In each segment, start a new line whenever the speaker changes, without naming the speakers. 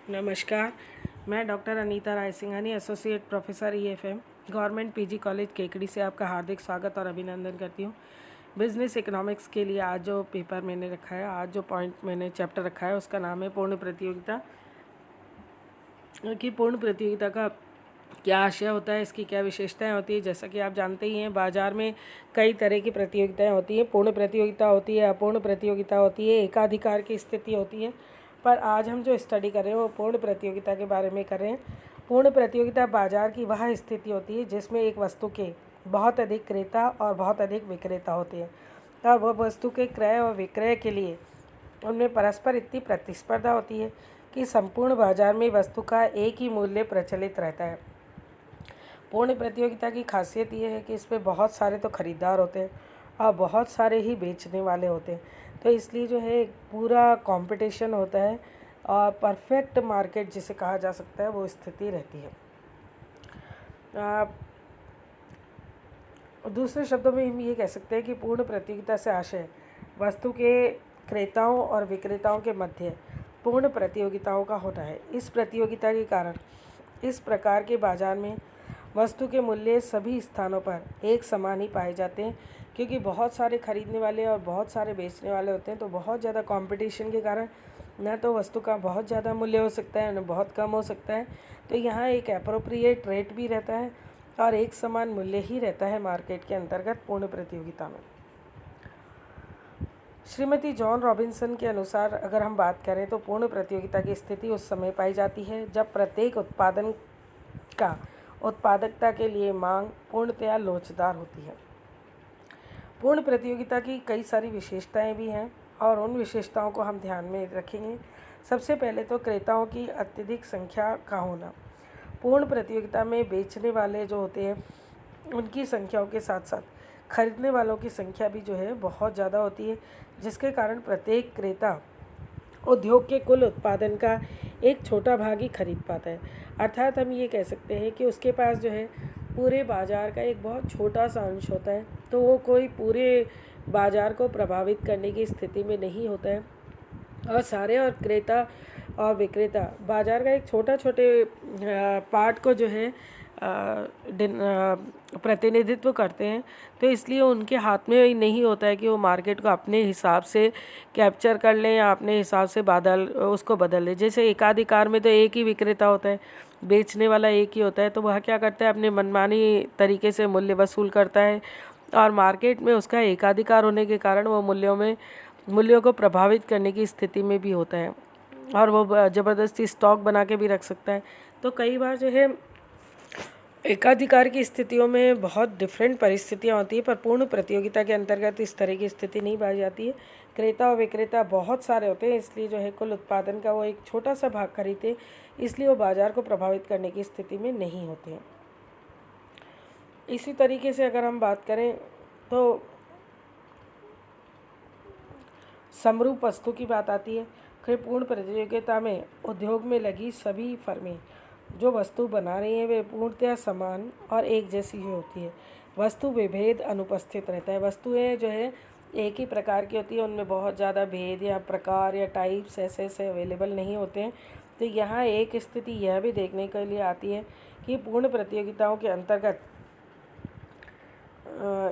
नमस्कार। मैं doctor Anita Rai Singhani, associate professor EFM, government PG college Kekri से आपका हार्दिक स्वागत और अभिनंदन करती हूँ। बिजनेस इकोनॉमिक्स के लिए आज जो पेपर मैंने रखा है, आज जो पॉइंट मैंने चैप्टर रखा है, उसका नाम है पूर्ण प्रतियोगिता। कि पूर्ण प्रतियोगिता का क्या आशय होता है, इसकी क्या विशेषताएं होती है। जैसा कि आप जानते ही हैं, बाजार में कई तरह की प्रतियोगिताएं होती हैं। पूर्ण प्रतियोगिता होती है, अपूर्ण प्रतियोगिता होती है, एकाधिकार की स्थिति होती है। पर आज हम जो स्टडी कर रहे हैं वो पूर्ण प्रतियोगिता के बारे में कर रहे हैं। पूर्ण प्रतियोगिता बाजार की वह स्थिति होती है जिसमें एक वस्तु के बहुत अधिक क्रेता और बहुत अधिक विक्रेता होते हैं, और वह वस्तु के क्रय और विक्रय के लिए उनमें परस्पर इतनी प्रतिस्पर्धा होती है कि संपूर्ण बाजार में वस्तु का एक ही मूल्य प्रचलित रहता है। पूर्ण प्रतियोगिता की खासियत ये है कि इसमें बहुत सारे तो खरीदार होते हैं और बहुत सारे ही बेचने वाले होते हैं, तो इसलिए जो है पूरा कंपटीशन होता है और परफेक्ट मार्केट जिसे कहा जा सकता है वो स्थिति रहती है। दूसरे शब्दों में हम ये कह सकते हैं कि पूर्ण प्रतियोगिता से आशय वस्तु के क्रेताओं और विक्रेताओं के मध्य पूर्ण प्रतियोगिताओं का होता है। इस प्रतियोगिता के कारण इस प्रकार के बाजार में वस्तु के मूल्य सभी स्थानों पर एक समान ही पाए जाते हैं, क्योंकि बहुत सारे खरीदने वाले और बहुत सारे बेचने वाले होते हैं। तो बहुत ज़्यादा कंपटीशन के कारण न तो वस्तु का बहुत ज़्यादा मूल्य हो सकता है, न बहुत कम हो सकता है। तो यहाँ एक एप्रोप्रिएट रेट भी रहता है और एक समान मूल्य ही रहता है मार्केट के अंतर्गत पूर्ण प्रतियोगिता में। श्रीमती जॉन रॉबिन्सन के अनुसार अगर हम बात करें तो पूर्ण प्रतियोगिता की स्थिति उस समय पाई जाती है जब प्रत्येक उत्पादन का उत्पादकता के लिए मांग पूर्णतया लोचदार होती है। पूर्ण प्रतियोगिता की कई सारी विशेषताएं भी हैं और उन विशेषताओं को हम ध्यान में रखेंगे। सबसे पहले तो क्रेताओं की अत्यधिक संख्या का होना। पूर्ण प्रतियोगिता में बेचने वाले जो होते हैं उनकी संख्याओं के साथ साथ खरीदने वालों की संख्या भी जो है बहुत ज़्यादा होती है, जिसके कारण प्रत्येक क्रेता उद्योग के कुल उत्पादन का एक छोटा भाग ही खरीद पाता है। अर्थात हम ये कह सकते हैं कि उसके पास जो है पूरे बाज़ार का एक बहुत छोटा सा अंश होता है, तो वो कोई पूरे बाज़ार को प्रभावित करने की स्थिति में नहीं होता है। और सारे और क्रेता और विक्रेता बाज़ार का एक छोटे पार्ट को जो है प्रतिनिधित्व करते हैं, तो इसलिए उनके हाथ में नहीं होता है कि वो मार्केट को अपने हिसाब से कैप्चर कर लें या अपने हिसाब से उसको बदल लें। जैसे एकाधिकार में तो एक ही विक्रेता होता है, बेचने वाला एक ही होता है, तो वह क्या करता है, अपने मनमानी तरीके से मूल्य वसूल करता है, और मार्केट में उसका एकाधिकार होने के कारण वो मूल्यों को प्रभावित करने की स्थिति में भी होता है, और वो ज़बरदस्ती स्टॉक बना के भी रख सकता है। तो कई बार जो है एकाधिकार की स्थितियों में बहुत डिफरेंट परिस्थितियाँ होती हैं, पर पूर्ण प्रतियोगिता के अंतर्गत इस तरह की स्थिति नहीं पाई जाती है। क्रेता और विक्रेता बहुत सारे होते हैं, इसलिए जो है कुल उत्पादन का वो एक छोटा सा भाग खरीदते, इसलिए वो बाज़ार को प्रभावित करने की स्थिति में नहीं होते हैं। इसी तरीके से अगर हम बात करें तो समरूप वस्तु की बात आती है। फिर पूर्ण प्रतियोगिता में उद्योग में लगी सभी फर्में जो वस्तु बना रही हैं वे पूर्णतया समान और एक जैसी ही होती है। वस्तु विभेद अनुपस्थित रहता है। वस्तुएं जो है एक ही प्रकार की होती है, उनमें बहुत ज़्यादा भेद या प्रकार या टाइप्स ऐसे अवेलेबल नहीं होते हैं। तो यहाँ एक स्थिति यह भी देखने के लिए आती है कि पूर्ण प्रतियोगिताओं के अंतर्गत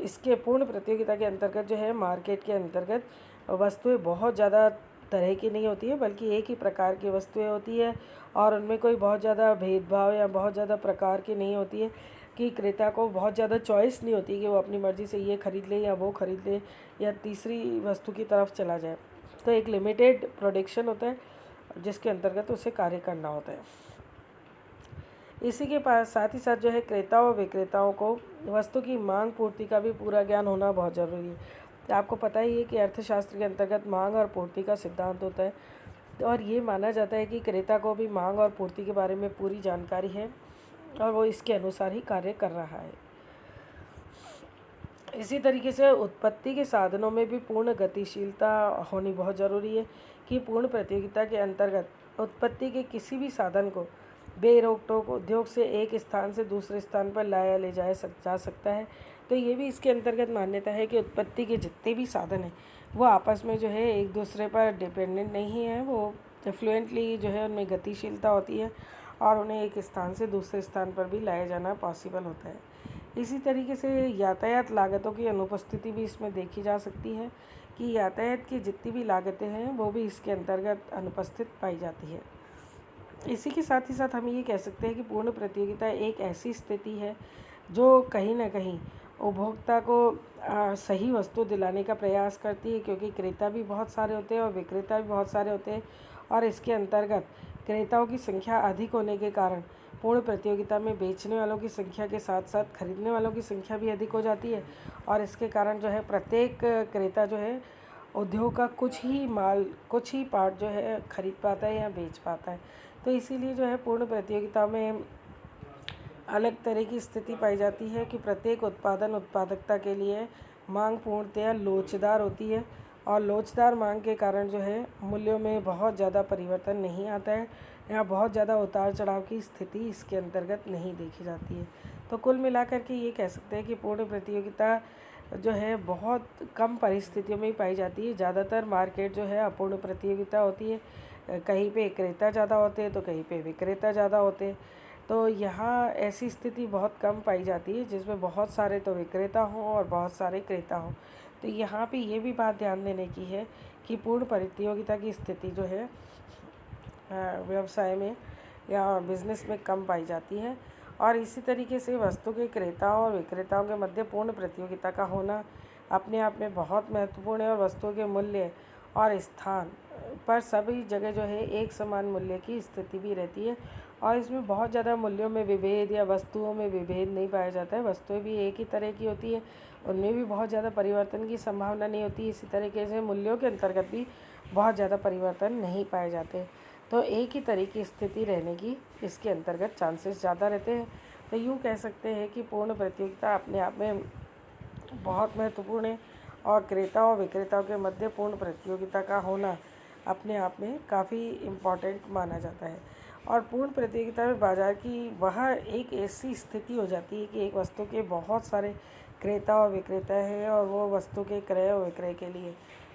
इसके पूर्ण प्रतियोगिता के अंतर्गत जो है मार्केट के अंतर्गत वस्तुएं बहुत ज़्यादा तरह की नहीं होती है, बल्कि एक ही प्रकार की वस्तुएं होती है, और उनमें कोई बहुत ज़्यादा भेदभाव या बहुत ज़्यादा प्रकार की नहीं होती है कि क्रेता को बहुत ज़्यादा चॉइस नहीं होती कि वो अपनी मर्ज़ी से ये खरीद ले या वो खरीद ले या तीसरी वस्तु की तरफ चला जाए। तो एक लिमिटेड प्रोडक्शन होता है जिसके अंतर्गत उसे कार्य करना होता है। इसी के पास साथ ही साथ जो है क्रेताओं और विक्रेताओं को वस्तु की मांग पूर्ति का भी पूरा ज्ञान होना बहुत ज़रूरी है। तो आपको पता ही है कि अर्थशास्त्र के अंतर्गत मांग और पूर्ति का सिद्धांत होता है, और ये माना जाता है कि क्रेता को भी मांग और पूर्ति के बारे में पूरी जानकारी है और वो इसके अनुसार ही कार्य कर रहा है। इसी तरीके से उत्पत्ति के साधनों में भी पूर्ण गतिशीलता होनी बहुत ज़रूरी है कि पूर्ण प्रतियोगिता के अंतर्गत उत्पत्ति के किसी भी साधन को बेरोक टोक उद्योग से एक स्थान से दूसरे स्थान पर लाया ले जा सकता है। तो ये भी इसके अंतर्गत मान्यता है कि उत्पत्ति के जितने भी साधन हैं वो आपस में जो है एक दूसरे पर डिपेंडेंट नहीं है, वो फ्लुएंटली जो है उनमें गतिशीलता होती है और उन्हें एक स्थान से दूसरे स्थान पर भी लाया जाना पॉसिबल होता है। इसी तरीके से यातायात लागतों की अनुपस्थिति भी इसमें देखी जा सकती है कि यातायात की जितनी भी लागतें हैं वो भी इसके अंतर्गत अनुपस्थित पाई जाती है। इसी के साथ ही साथ हम ये कह सकते हैं कि पूर्ण प्रतियोगिता एक ऐसी स्थिति है जो कहीं ना कहीं उपभोक्ता को सही वस्तु दिलाने का प्रयास करती है, क्योंकि क्रेता भी बहुत सारे होते हैं और विक्रेता भी बहुत सारे होते हैं और इसके अंतर्गत क्रेताओं की संख्या अधिक होने के कारण पूर्ण प्रतियोगिता में बेचने वालों की संख्या के साथ साथ खरीदने वालों की संख्या भी अधिक हो जाती है और इसके कारण जो है प्रत्येक क्रेता जो है उद्योग का कुछ ही पार्ट जो है खरीद पाता है या बेच पाता है। तो इसीलिए जो है पूर्ण प्रतियोगिता में अलग तरह की स्थिति पाई जाती है कि प्रत्येक उत्पादकता के लिए मांग पूर्णतया लोचदार होती है और लोचदार मांग के कारण जो है मूल्यों में बहुत ज़्यादा परिवर्तन नहीं आता है या बहुत ज़्यादा उतार चढ़ाव की स्थिति इसके अंतर्गत नहीं देखी जाती है। तो कुल मिलाकर के ये कह सकते हैं कि पूर्ण प्रतियोगिता जो है बहुत कम परिस्थितियों में ही पाई जाती है। ज़्यादातर मार्केट जो है अपूर्ण प्रतियोगिता होती है, कहीं पे क्रेता ज़्यादा होते हैं तो कहीं पे विक्रेता ज़्यादा होते हैं। तो यहाँ ऐसी स्थिति बहुत कम पाई जाती है जिसमें बहुत सारे तो विक्रेता हों और बहुत सारे क्रेता हों। तो यहाँ पे ये भी बात ध्यान देने की है कि पूर्ण प्रतियोगिता की स्थिति जो है व्यवसाय में या बिज़नेस में कम पाई जाती है और इसी तरीके से वस्तु के क्रेताओं और विक्रेताओं के मध्य पूर्ण प्रतियोगिता का होना अपने आप में बहुत महत्वपूर्ण है और वस्तुओं के मूल्य और स्थान पर सभी जगह जो है एक समान मूल्य की स्थिति भी रहती है और इसमें बहुत ज़्यादा मूल्यों में विभेद या वस्तुओं में विभेद नहीं पाया जाता है। वस्तुएं भी एक ही तरह की होती है, उनमें भी बहुत ज़्यादा परिवर्तन की संभावना नहीं होती। इसी तरीके से मूल्यों के अंतर्गत भी बहुत ज़्यादा परिवर्तन नहीं पाए जाते। तो एक ही तरह की स्थिति रहने की इसके अंतर्गत चांसेस ज़्यादा रहते हैं। तो यूँ कह सकते हैं कि पूर्ण प्रतियोगिता अपने आप में बहुत महत्वपूर्ण है और क्रेता और विक्रेताओं के मध्य पूर्ण प्रतियोगिता का होना अपने आप में काफ़ी इम्पॉर्टेंट माना जाता है। और पूर्ण प्रतियोगिता में बाज़ार की वह एक ऐसी स्थिति हो जाती है कि एक वस्तु के बहुत सारे क्रेता और विक्रेता हैं और वो वस्तु के क्रय और विक्रय के लिए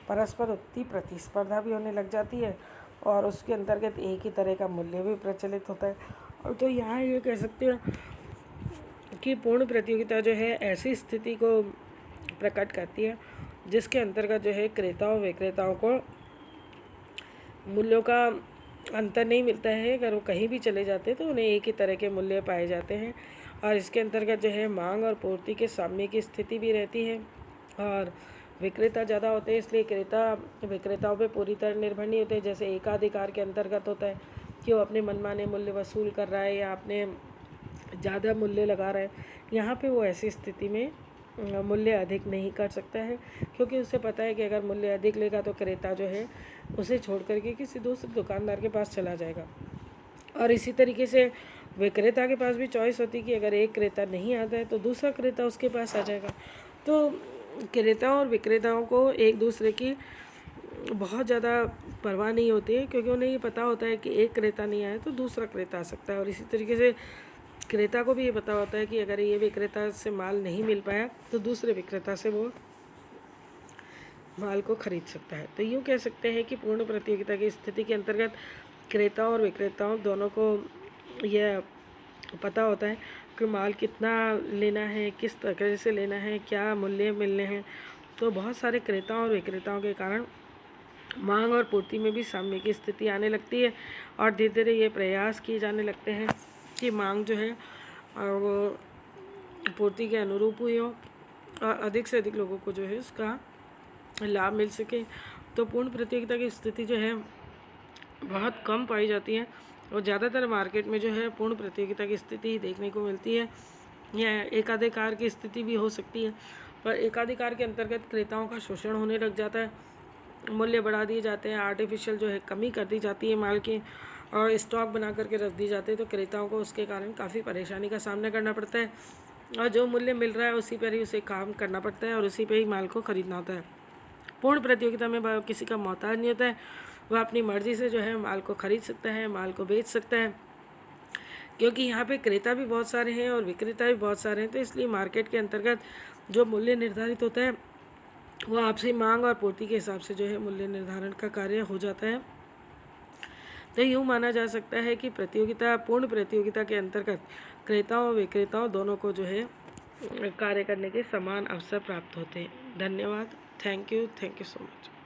परस्पर उतनी प्रतिस्पर्धा भी होने लग जाती है और उसके अंतर्गत एक ही तरह का मूल्य भी प्रचलित होता है। और तो यहाँ ये कह सकते हैं कि पूर्ण प्रतियोगिता जो है ऐसी स्थिति को प्रकट करती है जिसके अंतर्गत जो है क्रेता और विक्रेताओं को मूल्यों का अंतर नहीं मिलता है। अगर वो कहीं भी चले जाते हैं तो उन्हें एक ही तरह के मूल्य पाए जाते हैं और इसके अंतर्गत जो है मांग और पूर्ति के सामने की स्थिति भी रहती है और विक्रेता ज़्यादा होते हैं, इसलिए क्रेता विक्रेताओं पे पूरी तरह निर्भर नहीं होते। जैसे एकाधिकार के अंतर्गत होता है कि वो अपने मनमाने मूल्य वसूल कर रहा है या अपने ज़्यादा मूल्य लगा रहा है। यहाँ पे वो ऐसी स्थिति में मूल्य अधिक नहीं कर सकता है, क्योंकि उसे पता है कि अगर मूल्य अधिक लेगा तो क्रेता जो है उसे छोड़ करके किसी दूसरे दुकानदार के पास चला जाएगा। और इसी तरीके से विक्रेता के पास भी चॉइस होती है कि अगर एक क्रेता नहीं आता है तो दूसरा क्रेता उसके पास आ जाएगा। तो क्रेताओं और विक्रेताओं को एक दूसरे की बहुत ज़्यादा परवाह नहीं होती है, क्योंकि उन्हें ये पता होता है कि एक क्रेता नहीं आया तो दूसरा क्रेता आ सकता है। और इसी तरीके से क्रेता को भी ये पता होता है कि अगर ये विक्रेता से माल नहीं मिल पाया तो दूसरे विक्रेता से वो माल को खरीद सकता है। तो यूँ कह सकते हैं कि पूर्ण प्रतियोगिता की स्थिति के अंतर्गत क्रेताओं और विक्रेताओं दोनों को यह पता होता है कि माल कितना लेना है, किस तरह से लेना है, क्या मूल्य मिलने हैं। तो बहुत सारे क्रेताओं और विक्रेताओं के कारण मांग और पूर्ति में भी साम्य की स्थिति आने लगती है और धीरे धीरे ये प्रयास किए जाने लगते हैं कि मांग जो है वो पूर्ति के अनुरूप हुई हो और अधिक से अधिक लोगों को जो है उसका लाभ मिल सके। तो पूर्ण प्रतियोगिता की स्थिति जो है बहुत कम पाई जाती है और ज़्यादातर मार्केट में जो है पूर्ण प्रतियोगिता की स्थिति देखने को मिलती है या एकाधिकार की स्थिति भी हो सकती है। पर एकाधिकार के अंतर्गत क्रेताओं का शोषण होने लग जाता है, मूल्य बढ़ा दिए जाते हैं, आर्टिफिशियल जो है कमी कर दी जाती है माल की और स्टॉक बना करके रख दी जाते हैं। तो क्रेताओं को उसके कारण काफ़ी परेशानी का सामना करना पड़ता है और जो मूल्य मिल रहा है उसी पर ही उसे काम करना पड़ता है और उसी पर ही माल को ख़रीदना होता है। पूर्ण प्रतियोगिता में किसी का मोहताज नहीं होता है, वह अपनी मर्ज़ी से जो है माल को ख़रीद सकता है, माल को बेच सकता है, क्योंकि यहाँ पे क्रेता भी बहुत सारे हैं और विक्रेता भी बहुत सारे हैं। तो इसलिए मार्केट के अंतर्गत जो मूल्य निर्धारित होता है वो आपसी मांग और पूर्ति के हिसाब से जो है मूल्य निर्धारण का कार्य हो जाता है। तो यूँ माना जा सकता है कि पूर्ण प्रतियोगिता के अंतर्गत क्रेताओं विक्रेताओं दोनों को जो है कार्य करने के समान अवसर प्राप्त होते हैं। धन्यवाद। Thank you so much.